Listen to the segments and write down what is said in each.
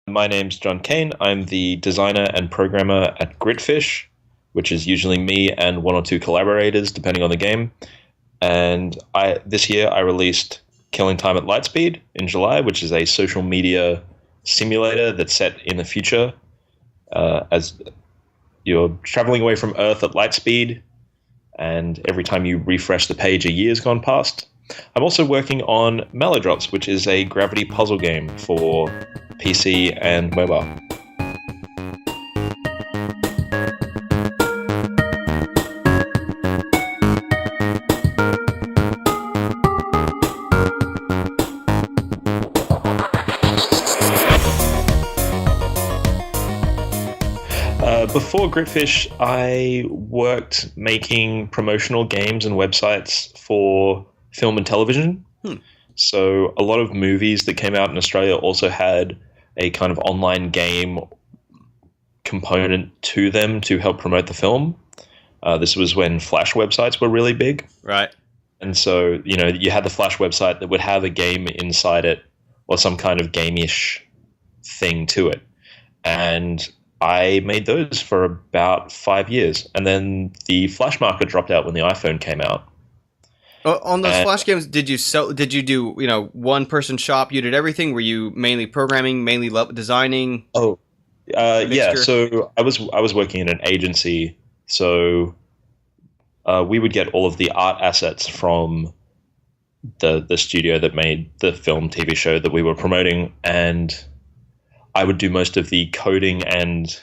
My name's John Kane. I'm the designer and programmer at Gritfish, which is usually me and one or two collaborators, depending on the game. And this year I released Killing Time at Lightspeed in July, which is a social media simulator that's set in the future as you're traveling away from Earth at light speed, and every time you refresh the page, a year's gone past. I'm also working on Mallow, which is a gravity puzzle game for PC and mobile. Before Gritfish, I worked making promotional games and websites for film and television. So a lot of movies that came out in Australia also had a kind of online game component to them to help promote the film. This was when Flash websites were really big. Right. And so, you had the Flash website that would have a game inside it or some kind of game-ish thing to it. And I made those for about 5 years. And then the Flash market dropped out when the iPhone came out. On those Flash games, did you do, one-person shop? You did everything? Were you mainly programming, mainly designing? Yeah. So I was working in an agency. So we would get all of the art assets from the studio that made the film TV show that we were promoting, and I would do most of the coding and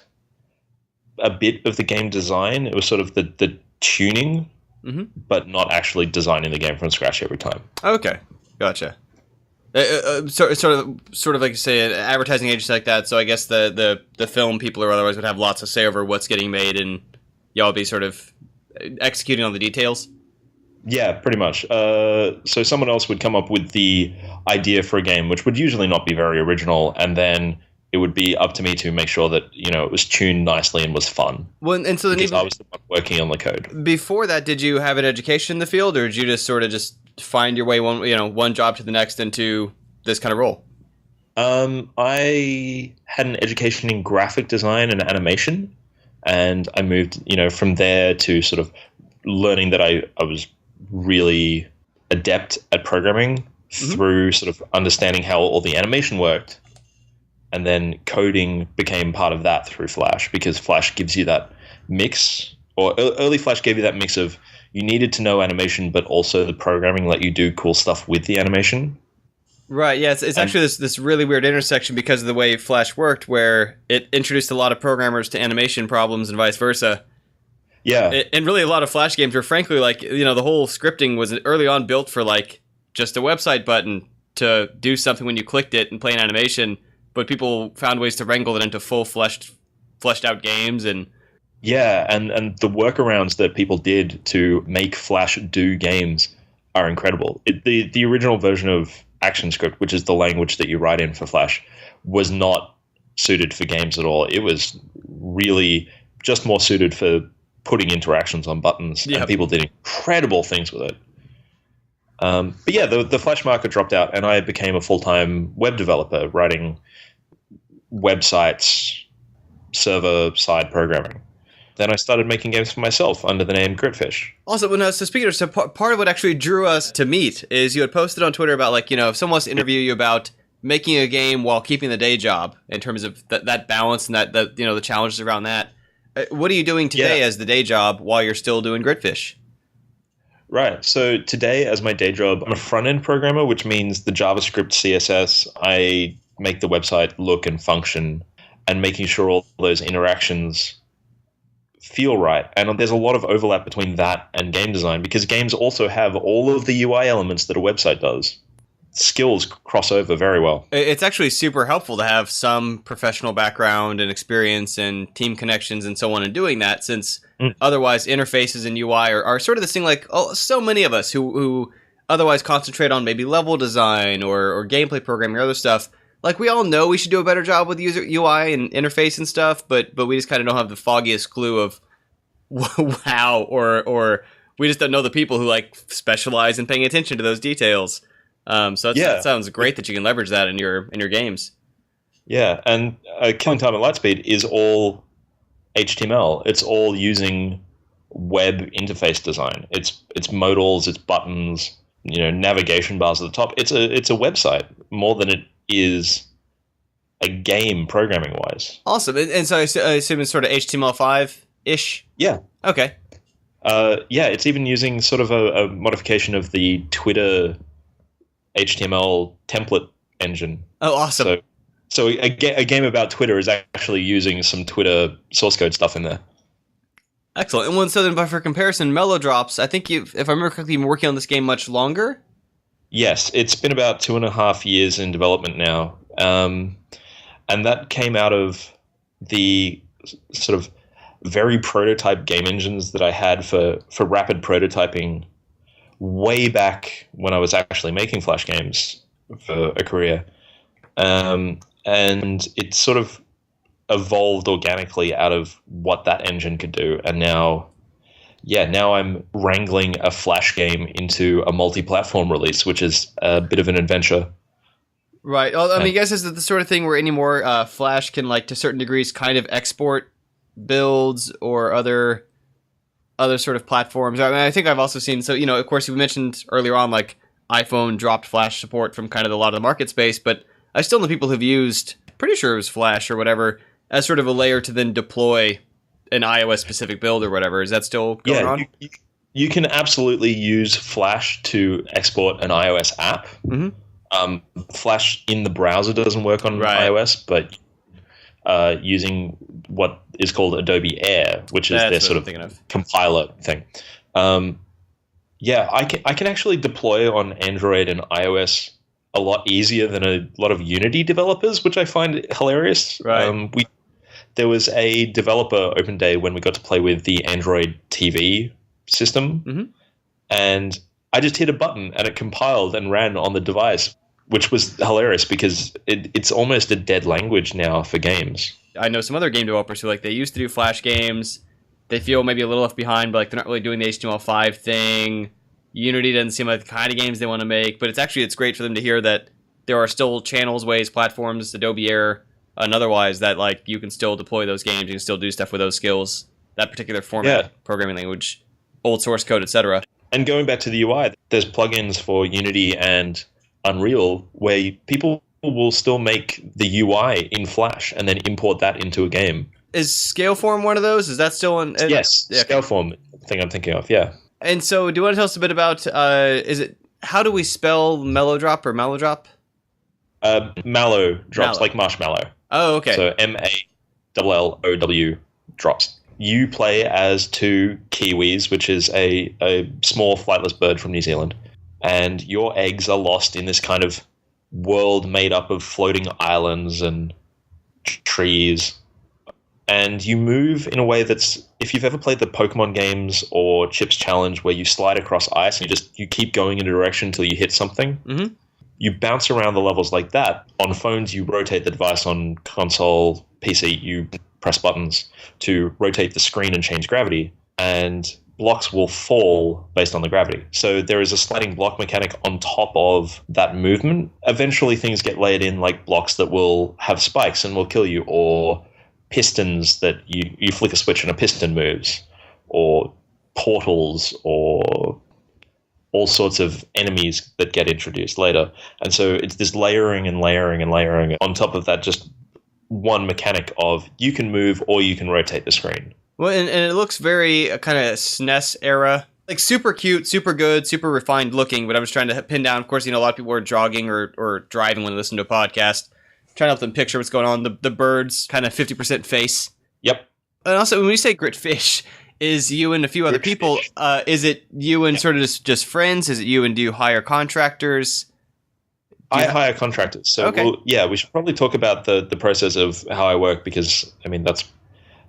a bit of the game design. It was sort of the tuning, but not actually designing the game from scratch every time. Okay, gotcha. Sort of like you say, an advertising agency like that. So I guess the film people or otherwise would have lots to say over what's getting made, and y'all be sort of executing on the details. Yeah, pretty much. So someone else would come up with the idea for a game, which would usually not be very original, and then it would be up to me to make sure that it was tuned nicely and was fun. Well, and so then I was the one working on the code. Before that, did you have an education in the field, or did you just sort of just find your way one job to the next into this kind of role? I had an education in graphic design and animation, and I moved from there to sort of learning that I was really adept at programming through sort of understanding how all the animation worked. And then coding became part of that through Flash, because Flash gives you that mix, or early Flash gave you that mix of you needed to know animation, but also the programming let you do cool stuff with the animation. Right, yeah, it's actually this really weird intersection because of the way Flash worked, where it introduced a lot of programmers to animation problems and vice versa. Yeah. And really a lot of Flash games were frankly the whole scripting was early on built for just a website button to do something when you clicked it and play an animation. But people found ways to wrangle it into full fleshed out games, and and the workarounds that people did to make Flash do games are incredible. The original version of ActionScript, which is the language that you write in for Flash, was not suited for games at all. It was really just more suited for putting interactions on buttons, and people did incredible things with it. But yeah, the Flash market dropped out, and I became a full-time web developer writing websites, server-side programming. Then I started making games for myself under the name Gritfish. Also, so speaking of, part of what actually drew us to meet is you had posted on Twitter about if someone wants to interview you about making a game while keeping the day job in terms of that balance and that the challenges around that. What are you doing today as the day job while you're still doing Gritfish? Right. So today, as my day job, I'm a front-end programmer, which means the JavaScript, CSS, I make the website look and function, and making sure all those interactions feel right. And there's a lot of overlap between that and game design, because games also have all of the UI elements that a website does. Skills cross over very well. It's actually super helpful to have some professional background and experience and team connections and so on in doing that, since otherwise interfaces and UI are sort of this thing so many of us who otherwise concentrate on maybe level design or gameplay programming or other stuff. We all know we should do a better job with user UI and interface and stuff, but we just kind of don't have the foggiest clue of how, or we just don't know the people who specialize in paying attention to those details. That sounds great that you can leverage that in your games. Yeah, and Killing Time at Lightspeed is all HTML. It's all using web interface design. It's modals, it's buttons, navigation bars at the top. It's a website more than it is a game programming wise. Awesome. And so I assume it's sort of HTML5-ish? Yeah. Okay. Yeah, it's even using sort of a modification of the Twitter HTML template engine. Oh, awesome. So a game about Twitter is actually using some Twitter source code stuff in there. Excellent. And so then, for comparison, Mallow drops. I think if I remember correctly, you've been working on this game much longer? Yes, it's been about 2.5 years in development now. And that came out of the sort of very prototype game engines that I had for rapid prototyping way back when I was actually making Flash games for a career. And it sort of evolved organically out of what that engine could do. And now I'm wrangling a Flash game into a multi-platform release, which is a bit of an adventure. Right. Well, I mean, I guess is the sort of thing where anymore Flash can, like, to certain degrees, kind of export builds or other sort of platforms. I mean, I think I've also seen, so, of course, you mentioned earlier on, like, iPhone dropped Flash support from kind of a lot of the market space, but I still know people who've used, pretty sure it was Flash or whatever, as sort of a layer to then deploy an iOS-specific build or whatever. Is that still going on? You can absolutely use Flash to export an iOS app. Mm-hmm. Flash in the browser doesn't work on iOS, but using what is called Adobe Air, which is their sort of compiler thing. I can actually deploy on Android and iOS a lot easier than a lot of Unity developers, which I find hilarious. Right. There was a developer open day when we got to play with the Android TV system, mm-hmm. and I just hit a button and it compiled and ran on the device, which was hilarious because it's almost a dead language now for games. I know some other game developers who, like, they used to do Flash games. They feel maybe a little left behind, but, like, they're not really doing the HTML5 thing. Unity doesn't seem like the kind of games they want to make, but it's great for them to hear that there are still channels, ways, platforms, Adobe Air, and otherwise that, like, you can still deploy those games, you can still do stuff with those skills, that particular format, programming language, old source code, etc. And going back to the UI, there's plugins for Unity and Unreal where people will still make the UI in Flash and then import that into a game. Is Scaleform one of those? Is that still in? Yes, Scaleform thing I'm thinking of, yeah. And so do you want to tell us a bit about, how do we spell Mallow Drop or Mallow Drop? Mallow drops, like marshmallow. Oh, okay. So MALLOW drops. You play as two kiwis, which is a small flightless bird from New Zealand. And your eggs are lost in this kind of world made up of floating islands and trees. And you move in a way that's, if you've ever played the Pokemon games or Chips Challenge where you slide across ice and you keep going in a direction until you hit something, mm-hmm. You bounce around the levels like that. On phones, you rotate the device. On console, PC, you press buttons to rotate the screen and change gravity. And blocks will fall based on the gravity. So there is a sliding block mechanic on top of that movement. Eventually things get layered in, like blocks that will have spikes and will kill you, or pistons that you flick a switch and a piston moves, or portals, or all sorts of enemies that get introduced later. And so it's this layering and layering and layering. On top of that, just one mechanic of you can move or you can rotate the screen. Well, and it looks very kind of SNES era, like super cute, super good, super refined looking. But I was trying to pin down, of course, a lot of people are jogging or driving when they listen to a podcast, trying to help them picture what's going on. The bird's kind of 50% face. Yep. And also, when we say Gritfish, is you and a few other people, is it you and sort of just friends? Is it you and do you hire contractors? I hire contractors. So, okay. We should probably talk about the process of how I work, because, I mean, that's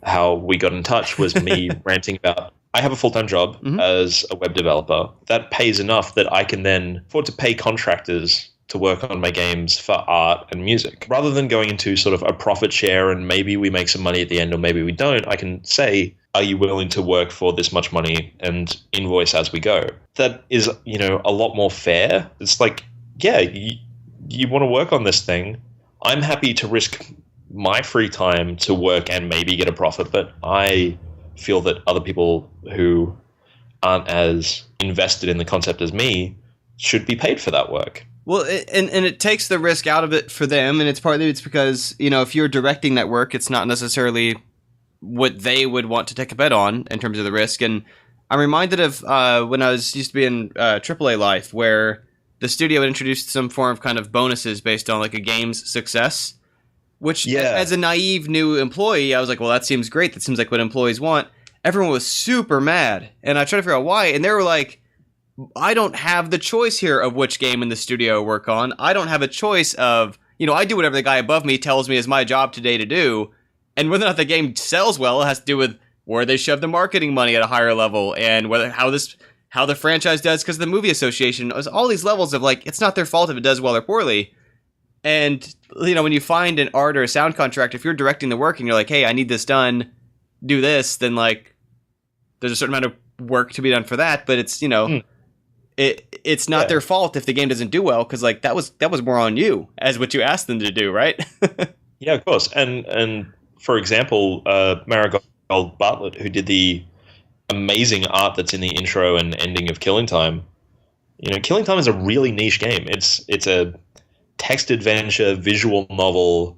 how we got in touch, was me ranting about, I have a full-time job mm-hmm. as a web developer. That pays enough that I can then afford to pay contractors to work on my games for art and music. Rather than going into sort of a profit share and maybe we make some money at the end or maybe we don't, I can say, are you willing to work for this much money and invoice as we go? That is, a lot more fair. It's like, yeah, you want to work on this thing. I'm happy to risk my free time to work and maybe get a profit, but I feel that other people who aren't as invested in the concept as me should be paid for that work. Well, and it takes the risk out of it for them, and it's because, if you're directing that work, it's not necessarily what they would want to take a bet on in terms of the risk. And I'm reminded of when I used to be in AAA life, where the studio had introduced some form of kind of bonuses based on like a game's success, which as a naive new employee, I was like, well, that seems great. That seems like what employees want. Everyone was super mad, and I tried to figure out why, and they were like, I don't have the choice here of which game in the studio I work on. I don't have a choice of, I do whatever the guy above me tells me is my job today to do, and whether or not the game sells well, it has to do with where they shove the marketing money at a higher level, and how the franchise does because of the movie association. It was all these levels of like, it's not their fault if it does well or poorly. And, when you find an art or a sound contract, if you're directing the work and you're like, hey, I need this done, do this, then like, there's a certain amount of work to be done for that, but it's, it's not their fault if the game doesn't do well, because like that was more on you as what you asked them to do, right? Yeah, of course. And for example, Marigold Bartlett, who did the amazing art that's in the intro and ending of Killing Time. Killing Time is a really niche game. It's a text adventure visual novel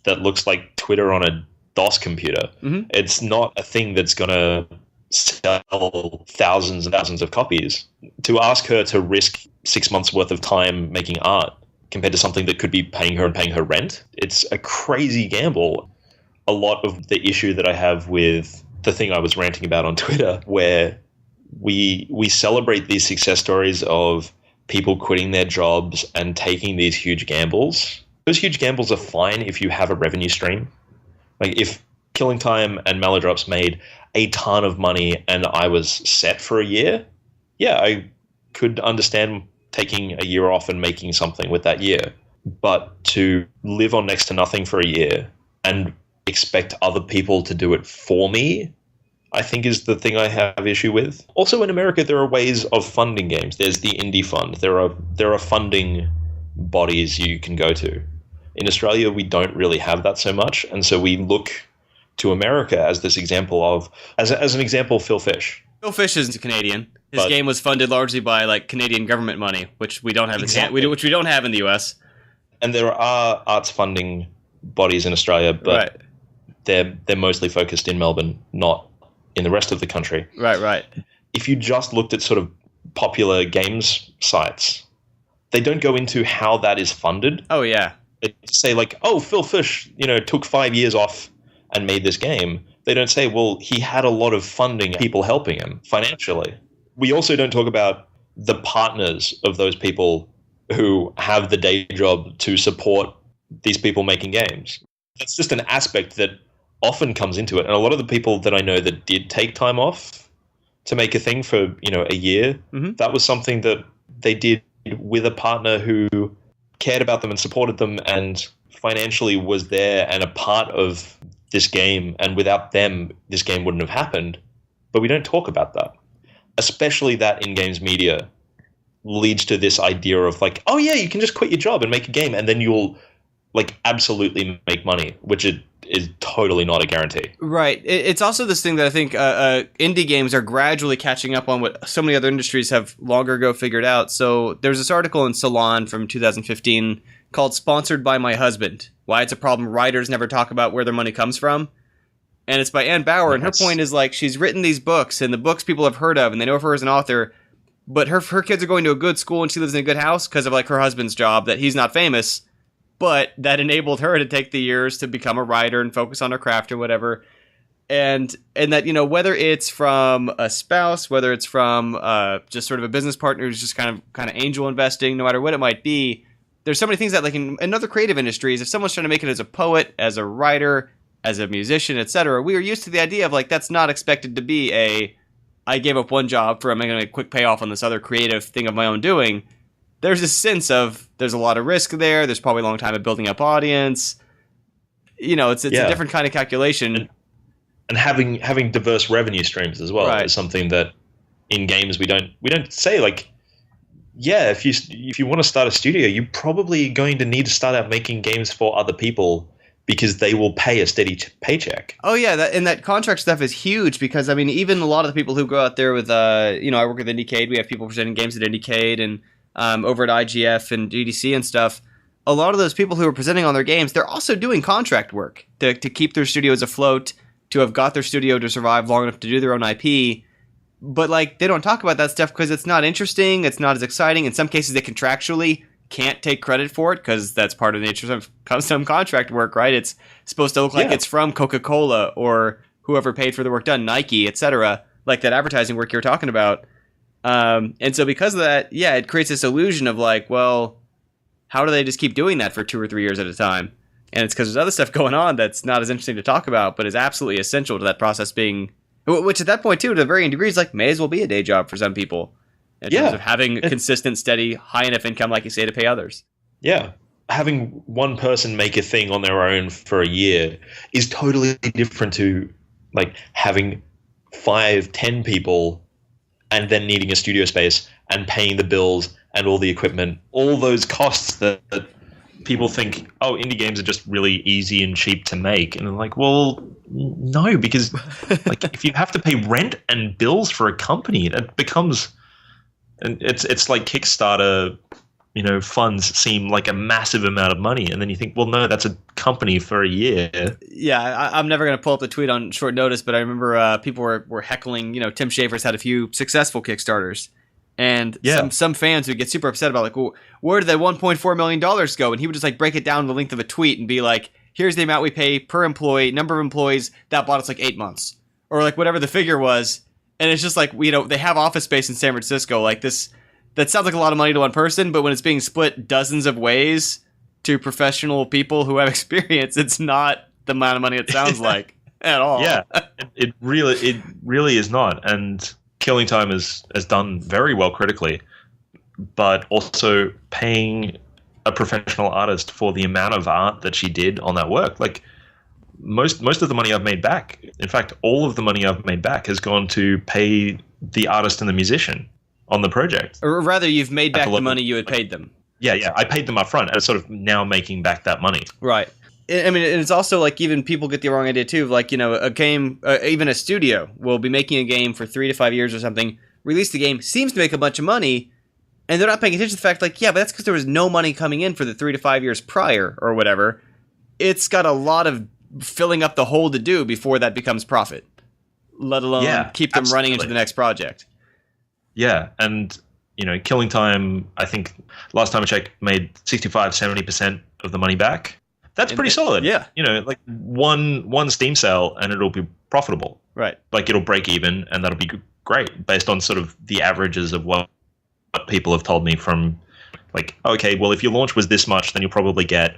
that looks like Twitter on a DOS computer. Mm-hmm. It's not a thing that's going to sell thousands and thousands of copies. To ask her to risk 6 months worth of time making art compared to something that could be paying her rent, it's a crazy gamble. A lot of the issue that I have with the thing I was ranting about on Twitter, where we celebrate these success stories of people quitting their jobs and taking these huge gambles. Those huge gambles are fine if you have a revenue stream. Like if Killing Time and Mallow made a ton of money and I was set for a year, yeah, I could understand taking a year off and making something with that year. But to live on next to nothing for a year and expect other people to do it for me, I think is the thing I have issue with. Also in America, there are ways of funding games. There's the Indie Fund. There are funding bodies you can go to. In Australia, we don't really have that so much, and so we look to America as this example of, as an example, Phil Fish. Phil Fish is Canadian. His game was funded largely by like Canadian government money, which we don't have which we don't have in the US. And there are arts funding bodies in Australia, but they're mostly focused in Melbourne, not in the rest of the country. Right. If you just looked at sort of popular games sites, they don't go into how that is funded. Oh yeah. They say like, oh, Phil Fish, took 5 years off and made this game. They don't say, well, he had a lot of funding, people helping him financially. We also don't talk about the partners of those people who have the day job to support these people making games. It's just an aspect that often comes into it. And a lot of the people that I know that did take time off to make a thing for, a year, that was something that they did with a partner who cared about them and supported them and financially was there and a part of this game. And without them, this game wouldn't have happened. But we don't talk about that. Especially that in games media leads to this idea of like, oh yeah, you can just quit your job and make a game and then you'll like absolutely make money, which it is totally not a guarantee. Right. It's also this thing that I think indie games are gradually catching up on what so many other industries have longer ago figured out. So there's this article in Salon from 2015 called Sponsored by My Husband, Why It's a Problem Writers Never Talk About Where Their Money Comes From. And it's by Ann Bauer, and her point is like she's written these books, and the books people have heard of, and they know of her as an author, but her kids are going to a good school and she lives in a good house because of like her husband's job, that he's not famous, but that enabled her to take the years to become a writer and focus on her craft or whatever. And that, whether it's from a spouse, whether it's from just sort of a business partner who's just kind of angel investing, no matter what it might be, there's so many things that like in other creative industries, if someone's trying to make it as a poet, as a writer, as a musician, etc., we are used to the idea of like that's not expected to be I gave up one job for I'm making a quick payoff on this other creative thing of my own doing. There's a sense of there's a lot of risk there. There's probably a long time of building up audience. It's a different kind of calculation. And having diverse revenue streams as well is something that in games we don't say like yeah, if you want to start a studio, you're probably going to need to start out making games for other people because they will pay a steady paycheck. Oh yeah, that contract stuff is huge because I mean, even a lot of the people who go out there with, I work with IndieCade. We have people presenting games at IndieCade and over at IGF and GDC and stuff. A lot of those people who are presenting on their games, they're also doing contract work to keep their studios afloat, to have got their studio to survive long enough to do their own IP. But like, they don't talk about that stuff because it's not interesting. It's not as exciting. In some cases, they contractually can't take credit for it because that's part of the nature of some contract work, right? It's supposed to look like it's from Coca-Cola or whoever paid for the work done, Nike, etc., like that advertising work you're talking about. And so because of that, yeah, it creates this illusion of like, well, how do they just keep doing that for 2 or 3 years at a time? And it's because there's other stuff going on that's not as interesting to talk about, but is absolutely essential to that process being, which at that point too, to varying degrees, like may as well be a day job for some people. In terms of having a consistent, steady, high enough income, like you say, to pay others. Yeah. Having one person make a thing on their own for a year is totally different to like having 5, 10 people and then needing a studio space and paying the bills and all the equipment, all those costs that people think, oh, indie games are just really easy and cheap to make. And I'm like, well, no, because like if you have to pay rent and bills for a company, it becomes... And it's like Kickstarter, funds seem like a massive amount of money. And then you think, well, no, that's a company for a year. Yeah, I'm never going to pull up the tweet on short notice, but I remember people were heckling, Tim Schafer's had a few successful Kickstarters. And some fans would get super upset about like, well, where did that $1.4 million go? And he would just like break it down the length of a tweet and be like, here's the amount we pay per employee, number of employees, that bought us like 8 months. Or like whatever the figure was. And it's just like, they have office space in San Francisco. Like this, that sounds like a lot of money to one person, but when it's being split dozens of ways to professional people who have experience, it's not the amount of money it sounds like at all. Yeah, it really is not. And Killing Time has done very well critically, but also paying a professional artist for the amount of art that she did on that work. Like, most of the money I've made back, in fact, all of the money I've made back has gone to pay the artist and the musician on the project. Or rather, you've made back the money you had paid them. Yeah, I paid them up front. I'm sort of now making back that money. Right. I mean, it's also like even people get the wrong idea too. Like, a game, even a studio will be making a game for 3 to 5 years or something, release the game, seems to make a bunch of money, and they're not paying attention to the fact like, yeah, but that's because there was no money coming in for the 3 to 5 years prior or whatever. It's got a lot of filling up the hole to do before that becomes profit, let alone keep them running into the next project. Yeah, and Killing Time, I think last time I checked, made 65-70% of the money back. That's pretty solid. Yeah, like one Steam sale and it'll be profitable. Right, like it'll break even and that'll be great based on sort of the averages of what people have told me from like, okay, well, if your launch was this much, then you'll probably get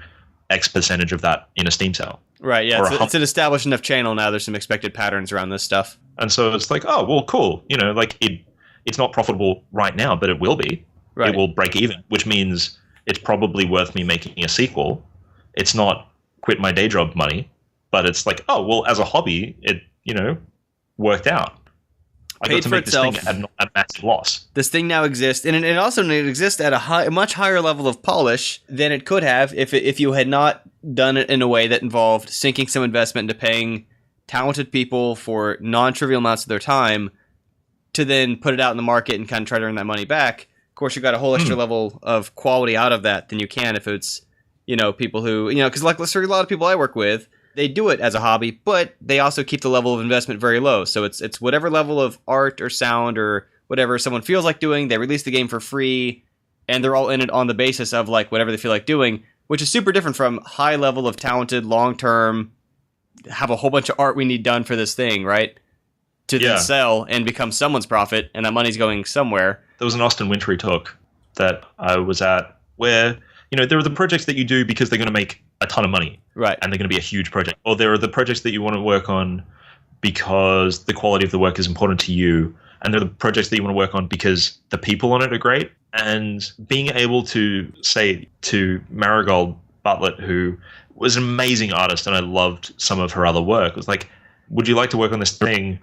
X percentage of that in a Steam sale. Right, yeah, it's an established enough channel now. There's some expected patterns around this stuff. And so it's like, oh, well, cool. Like it's not profitable right now, but it will be. Right. It will break even, which means it's probably worth me making a sequel. It's not quit my day job money, but it's like, oh, well, as a hobby, it, worked out. I got to make this thing at a massive loss. This thing now exists, and it also exists at a much higher level of polish than it could have if you had not done it in a way that involved sinking some investment into paying talented people for non-trivial amounts of their time to then put it out in the market and kind of try to earn that money back. Of course, you got a whole extra level of quality out of that than you can if it's, people who, because like let's say a lot of people I work with, they do it as a hobby, but they also keep the level of investment very low. So it's whatever level of art or sound or whatever someone feels like doing. They release the game for free, and they're all in it on the basis of like whatever they feel like doing, which is super different from high level of talented, long-term, have a whole bunch of art we need done for this thing, right? To then sell and become someone's profit, and that money's going somewhere. There was an Austin Wintory talk that I was at where, there are the projects that you do because they're going to make a ton of money. Right. And they're going to be a huge project. Or there are the projects that you want to work on because the quality of the work is important to you. And there are the projects that you want to work on because the people on it are great. And being able to say to Marigold Bartlett, who was an amazing artist and I loved some of her other work, it was like, would you like to work on this thing?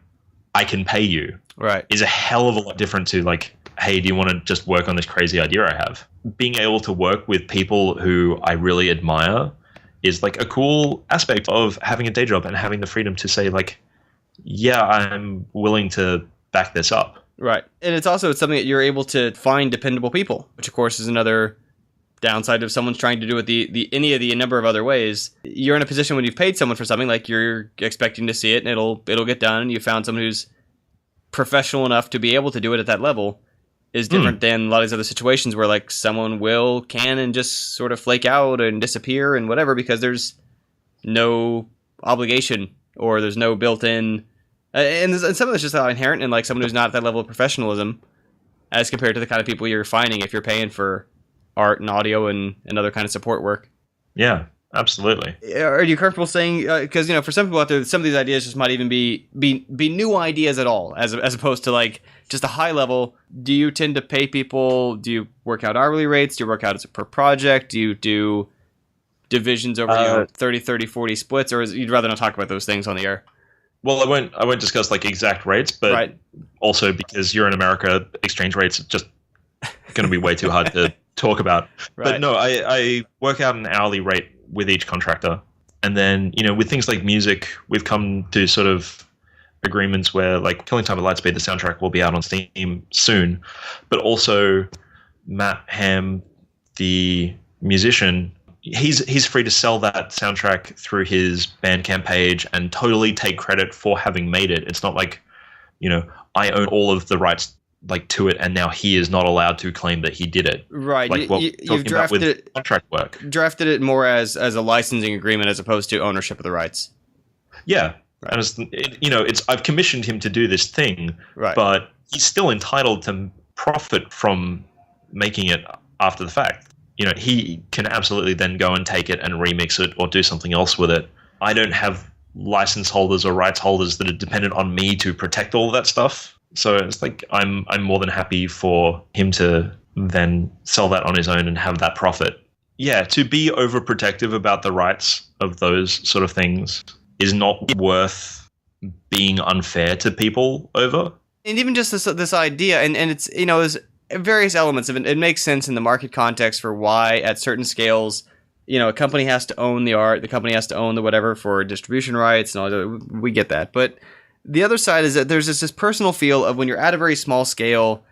I can pay you. Right. Is a hell of a lot different to like, hey, do you want to just work on this crazy idea I have? Being able to work with people who I really admire is like a cool aspect of having a day job and having the freedom to say like, yeah, I'm willing to back this up. Right. And it's something that you're able to find dependable people, which of course is another downside of someone's trying to do it any of the number of other ways. You're in a position when you've paid someone for something, like you're expecting to see it and it'll get done, and you found someone who's professional enough to be able to do it at that level, is different than a lot of these other situations where like someone can and just sort of flake out and disappear and whatever because there's no obligation or there's no built-in and some of it's just inherent in like someone who's not at that level of professionalism as compared to the kind of people you're finding if you're paying for art and audio and other kind of support work. Yeah, absolutely. Are you comfortable saying, because for some people out there, some of these ideas just might even be new ideas at all, as opposed to like just a high level. Do you tend to pay people? Do you work out hourly rates? Do you work out as a per project? Do you do divisions over 30, 40 splits, or you'd rather not talk about those things on the air? Well, I won't discuss like exact rates, but also because you're in America, exchange rates are just going to be way too hard to talk about. But no, I work out an hourly rate with each contractor. And then, with things like music, we've come to sort of agreements where like Killing Time at Lightspeed, the soundtrack will be out on Steam soon. But also Matt Ham, the musician, he's free to sell that soundtrack through his Bandcamp page and totally take credit for having made it. It's not like, I own all of the rights like to it, and now he is not allowed to claim that he did it. Right. Like you've drafted it, contract work. Drafted it more as a licensing agreement as opposed to ownership of the rights. Yeah. Right. And I've commissioned him to do this thing, but he's still entitled to profit from making it after the fact. He can absolutely then go and take it and remix it or do something else with it. I don't have license holders or rights holders that are dependent on me to protect all of that stuff. So it's like I'm more than happy for him to then sell that on his own and have that profit. Yeah, to be overprotective about the rights of those sort of things is not worth being unfair to people over. And even just this idea, and it's there's various elements of it. It makes sense in the market context for why at certain scales, a company has to own the art, the company has to own the whatever for distribution rights and all that. We get that, but the other side is that there's this personal feel of when you're at a very small scale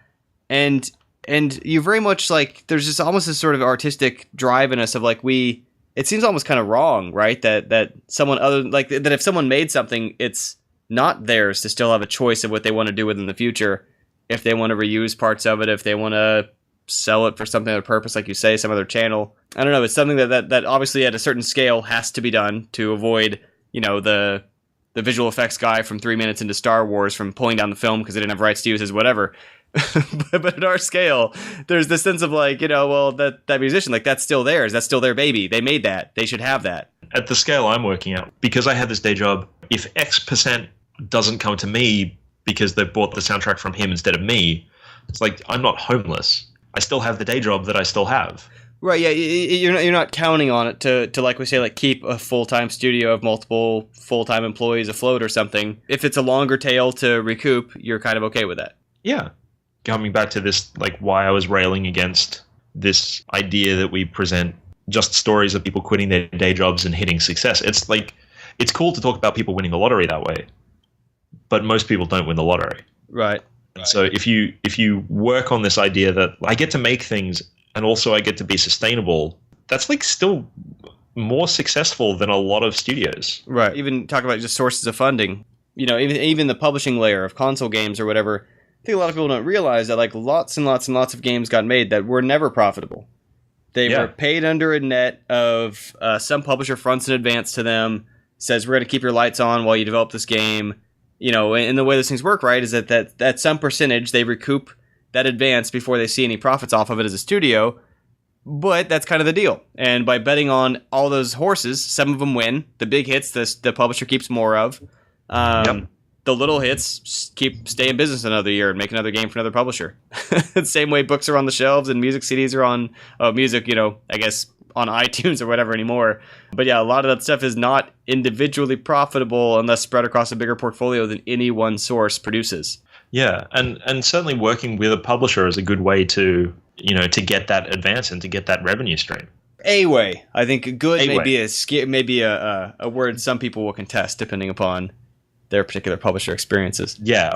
and you very much like, there's just almost this sort of artistic drive in us of like, it seems almost kind of wrong, right? That someone other, like that if someone made something, it's not theirs to still have a choice of what they want to do with in the future. If they want to reuse parts of it, if they want to sell it for something other purpose, like you say, some other channel. I don't know. It's something that obviously at a certain scale has to be done to avoid, the visual effects guy from 3 minutes into Star Wars from pulling down the film because they didn't have rights to use his whatever. but at our scale, there's this sense of like, that musician, like that's still theirs. That's still their baby. They made that. They should have that. At the scale I'm working at, because I have this day job, if X% doesn't come to me because they bought the soundtrack from him instead of me, it's like I'm not homeless. I still have the day job that I still have. Right, yeah, you're not counting on it to like we say, like keep a full-time studio of multiple full-time employees afloat or something. If it's a longer tail to recoup, you're kind of okay with that. Yeah. Coming back to this, like why I was railing against this idea that we present just stories of people quitting their day jobs and hitting success. It's like, it's cool to talk about people winning the lottery that way, but most people don't win the lottery. Right. So if you work on this idea that I get to make things and also I get to be sustainable, that's like still more successful than a lot of studios. Right. Even talk about just sources of funding. Even the publishing layer of console games or whatever. I think a lot of people don't realize that like lots and lots and lots of games got made that were never profitable. They were paid under a net of some publisher fronts in advance to them, says we're going to keep your lights on while you develop this game. And the way those things work, right, is that some percentage they recoup that advance before they see any profits off of it as a studio. But that's kind of the deal. And by betting on all those horses, some of them win. The big hits, the publisher keeps more of. The little hits stay in business another year and make another game for another publisher. The same way books are on the shelves and music CDs are on music, I guess on iTunes or whatever anymore. But yeah, a lot of that stuff is not individually profitable unless spread across a bigger portfolio than any one source produces. Yeah, and certainly working with a publisher is a good way to, to get that advance and to get that revenue stream. A way. I think good A may way. be a word some people will contest depending upon their particular publisher experiences. Yeah,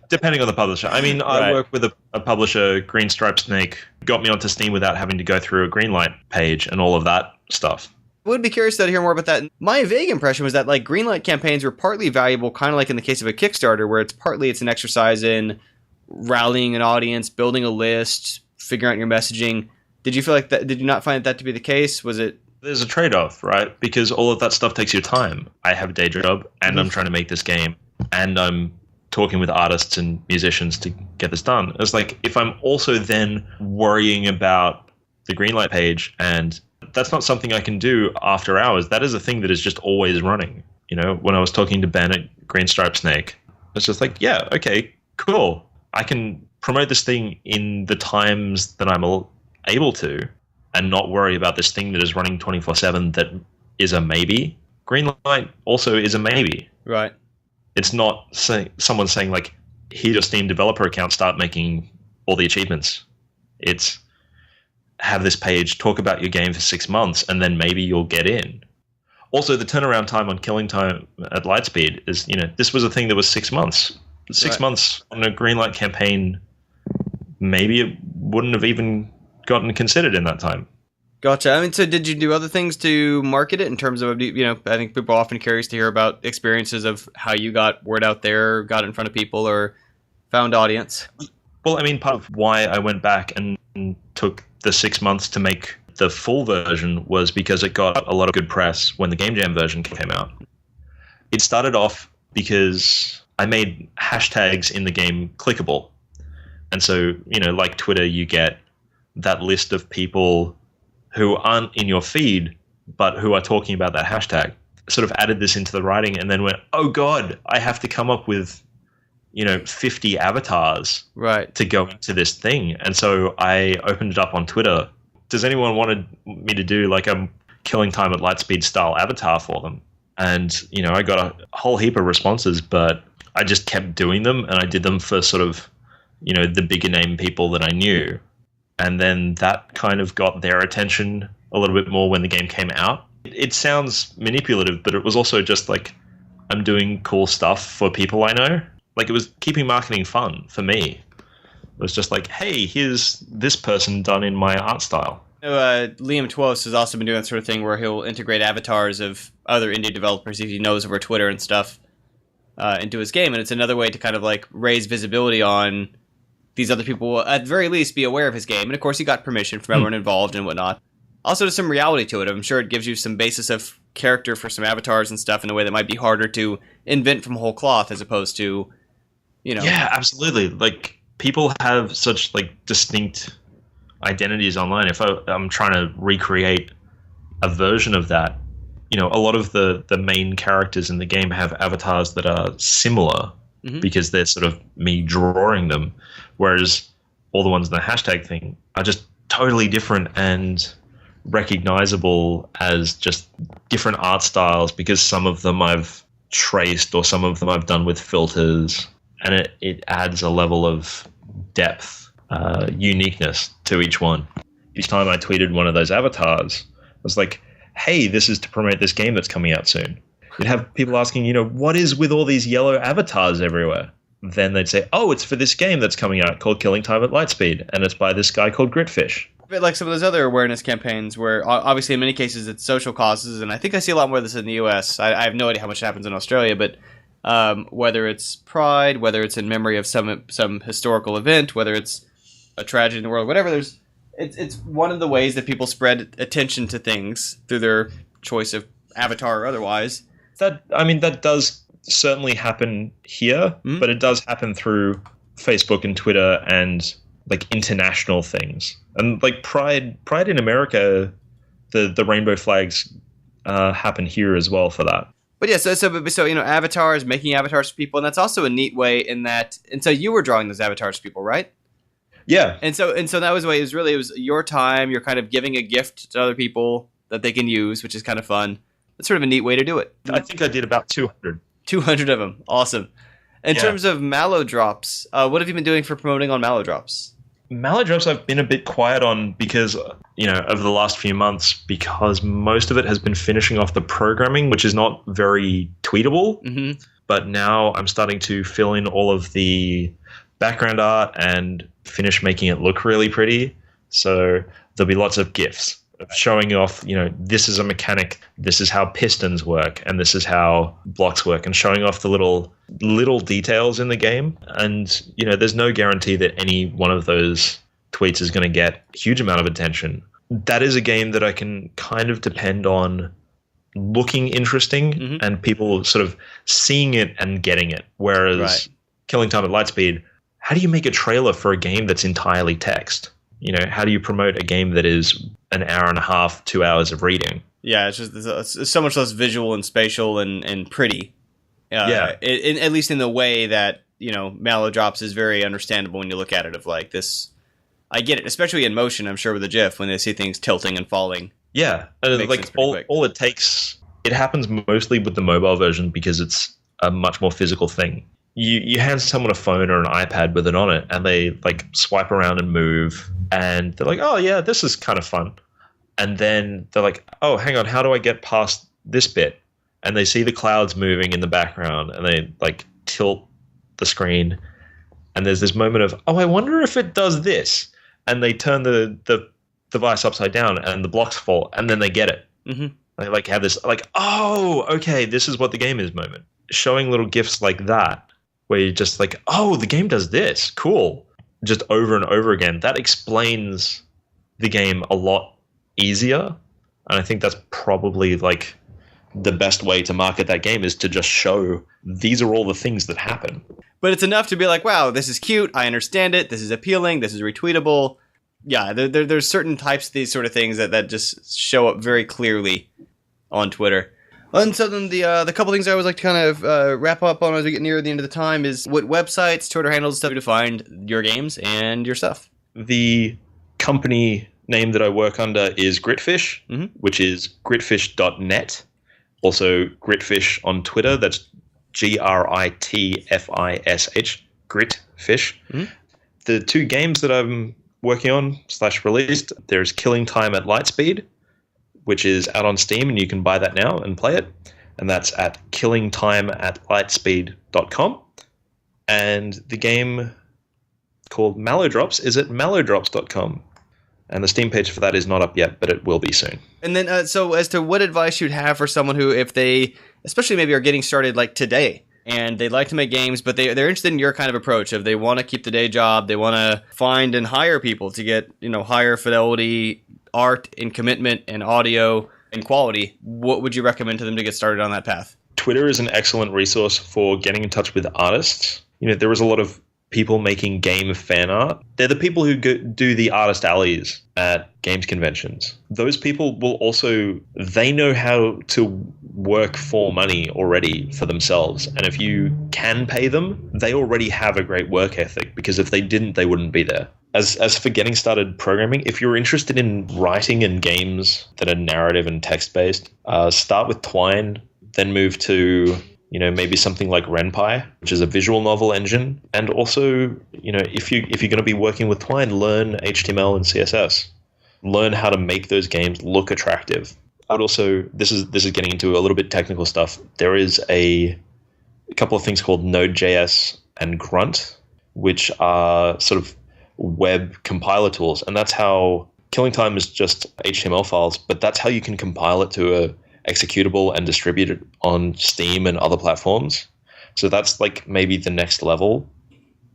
depending on the publisher. I mean, I Right. work with a publisher, Green Stripe Snake, got me onto Steam without having to go through a Greenlight page and all of that stuff. I would be curious though to hear more about that. My vague impression was that like Greenlight campaigns were partly valuable, kind of like in the case of a Kickstarter, where it's an exercise in rallying an audience, building a list, figuring out your messaging. Did you feel like that? Did you not find that to be the case? Was it? There's a trade-off, right? Because all of that stuff takes your time. I have a day job, and I'm trying to make this game, and I'm talking with artists and musicians to get this done. It's like, if I'm also then worrying about the Greenlight page, and that's not something I can do after hours. That is a thing that is just always running. When I was talking to Ben at Green Stripe Snake, it's just like, yeah, okay, cool. I can promote this thing in the times that I'm able to, and not worry about this thing that is running 24/7 that is a maybe. Greenlight also is a maybe. Right. It's not someone saying like, here's your Steam developer account, start making all the achievements. It's have this page, talk about your game for 6 months, and then maybe you'll get in. Also, the turnaround time on Killing Time at Lightspeed is, this was a thing that was 6 months. 6 Right. months on a Greenlight campaign, maybe it wouldn't have even gotten considered in that time. Gotcha. I mean, so did you do other things to market it in terms of, I think people are often curious to hear about experiences of how you got word out there, got in front of people, or found audience. Well, I mean, part of why I went back and took the 6 months to make the full version was because it got a lot of good press when the Game Jam version came out. It started off because I made hashtags in the game clickable. And so, like Twitter, you get that list of people who aren't in your feed, but who are talking about that hashtag. Sort of added this into the writing and then went, oh God, I have to come up with, 50 avatars Right. to go into this thing. And so I opened it up on Twitter. Does anyone want me to do like a Killing Time at Lightspeed style avatar for them? And, I got a whole heap of responses, but I just kept doing them, and I did them for sort of, the bigger name people that I knew. And then that kind of got their attention a little bit more when the game came out. It sounds manipulative, but it was also just like, I'm doing cool stuff for people I know. Like, it was keeping marketing fun for me. It was just like, hey, here's this person done in my art style. Liam Twos has also been doing that sort of thing where he'll integrate avatars of other indie developers if he knows over Twitter and stuff into his game. And it's another way to kind of like raise visibility on these other people will at the very least be aware of his game. And of course, he got permission from everyone involved and whatnot. Also, there's some reality to it. I'm sure it gives you some basis of character for some avatars and stuff in a way that might be harder to invent from whole cloth as opposed to, Yeah, absolutely. Like, people have such like distinct identities online. If I'm trying to recreate a version of that, a lot of the main characters in the game have avatars that are similar because they're sort of me drawing them, whereas all the ones in the hashtag thing are just totally different and recognizable as just different art styles, because some of them I've traced or some of them I've done with filters, and it adds a level of depth, uniqueness to each one. Each time I tweeted one of those avatars, I was like, hey, this is to promote this game that's coming out soon. You'd have people asking, what is with all these yellow avatars everywhere? Then they'd say, oh, it's for this game that's coming out called Killing Time at Lightspeed, and it's by this guy called Gritfish. A bit like some of those other awareness campaigns where obviously in many cases it's social causes, and I think I see a lot more of this in the US. I have no idea how much happens in Australia, but whether it's pride, whether it's in memory of some historical event, whether it's a tragedy in the world, whatever, it's one of the ways that people spread attention to things through their choice of avatar or otherwise. That does certainly happen here, but it does happen through Facebook and Twitter and like international things. And like Pride in America, the rainbow flags happen here as well for that. But yeah, so avatars, making avatars for people, and that's also a neat way in that. And so you were drawing those avatars for people, right? Yeah. And so that was the way. It was your time. You're kind of giving a gift to other people that they can use, which is kind of fun. It's sort of a neat way to do it. I think I did about 200. 200 of them. Awesome. In terms of Mallow drops, what have you been doing for promoting on Mallow drops? Mallow drops I've been a bit quiet on because, over the last few months, because most of it has been finishing off the programming, which is not very tweetable. Mm-hmm. But now I'm starting to fill in all of the background art and finish making it look really pretty. So there'll be lots of GIFs showing off, this is a mechanic, this is how pistons work, and this is how blocks work, and showing off the little details in the game. And, there's no guarantee that any one of those tweets is going to get a huge amount of attention. That is a game that I can kind of depend on looking interesting and people sort of seeing it and getting it. Whereas Killing Time at Lightspeed, how do you make a trailer for a game that's entirely text? How do you promote a game that is an hour and a half, 2 hours of reading? Yeah, it's so much less visual and spatial and pretty. At least in the way that, Mallow drops is very understandable when you look at it of like this. I get it, especially in motion, I'm sure with a GIF when they see things tilting and falling. Yeah, like all it takes, it happens mostly with the mobile version because it's a much more physical thing. You hand someone a phone or an iPad with it on it, and they like swipe around and move, and they're like, "Oh yeah, this is kind of fun." And then they're like, "Oh, hang on, how do I get past this bit?" And they see the clouds moving in the background, and they like tilt the screen, and there's this moment of, "Oh, I wonder if it does this," and they turn the device upside down, and the blocks fall, and then they get it. Mm-hmm. They like have this like, "Oh, okay, this is what the game is" moment. Showing little GIFs like that, where you're just like, oh, the game does this, cool, just over and over again. That explains the game a lot easier. And I think that's probably like the best way to market that game is to just show these are all the things that happen. But it's enough to be like, wow, this is cute, I understand it, this is appealing, this is retweetable. Yeah, there's certain types of these sort of things that just show up very clearly on Twitter. And so then the couple things I always like to kind of wrap up on as we get near the end of the time is what websites, Twitter handles, stuff to find your games and your stuff. The company name that I work under is Gritfish, which is gritfish.net. Also Gritfish on Twitter. That's GRITFISH, Gritfish. Mm-hmm. The two games that I'm working on / released, there's Killing Time at Lightspeed, which is out on Steam, and you can buy that now and play it. And that's at killingtimeatlightspeed.com. And the game called Mallow Drops is at mallowdrops.com. And the Steam page for that is not up yet, but it will be soon. And then, so as to what advice you'd have for someone who, if they, especially maybe are getting started like today, and they'd like to make games, but they're interested in your kind of approach of they want to keep the day job, they want to find and hire people to get, higher fidelity art and commitment and audio and quality, what would you recommend to them to get started on that path? Twitter is an excellent resource for getting in touch with artists. There is a lot of people making game fan art. They're the people who do the artist alleys at games conventions. Those people will also, they know how to work for money already for themselves. And if you can pay them, they already have a great work ethic, because if they didn't, they wouldn't be there. As for getting started programming, if you're interested in writing in games that are narrative and text-based, start with Twine, then move to maybe something like Ren'Py, which is a visual novel engine. And also, if you're going to be working with Twine, learn HTML and CSS. Learn how to make those games look attractive. I'd also, this is getting into a little bit technical stuff. There is a couple of things called Node.js and Grunt, which are sort of web compiler tools. And that's how Killing Time is just HTML files, but that's how you can compile it to a executable and distribute it on Steam and other platforms. So that's like maybe the next level,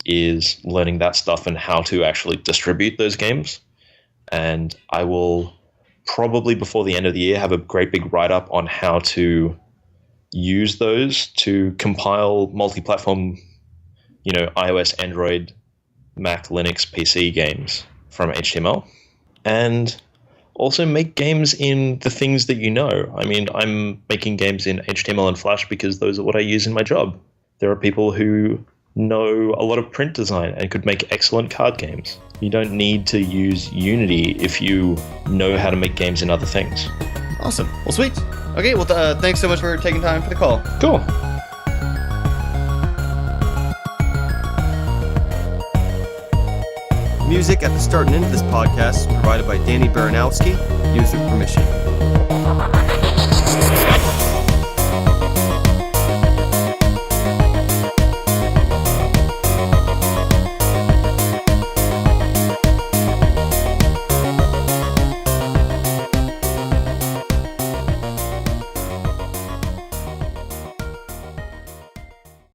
is learning that stuff and how to actually distribute those games. And I will probably before the end of the year have a great big write-up on how to use those to compile multi-platform, iOS, Android, Mac, Linux, PC games from HTML. And also make games in the things that I mean, I'm making games in HTML and Flash because those are what I use in my job. There are people who know a lot of print design and could make excellent card games. You don't need to use Unity if you know how to make games in other things. Awesome. Well, sweet. Okay, well, thanks so much for taking time for the call. Cool. Music at the start and end of this podcast is provided by Danny Baranowski. Used with permission.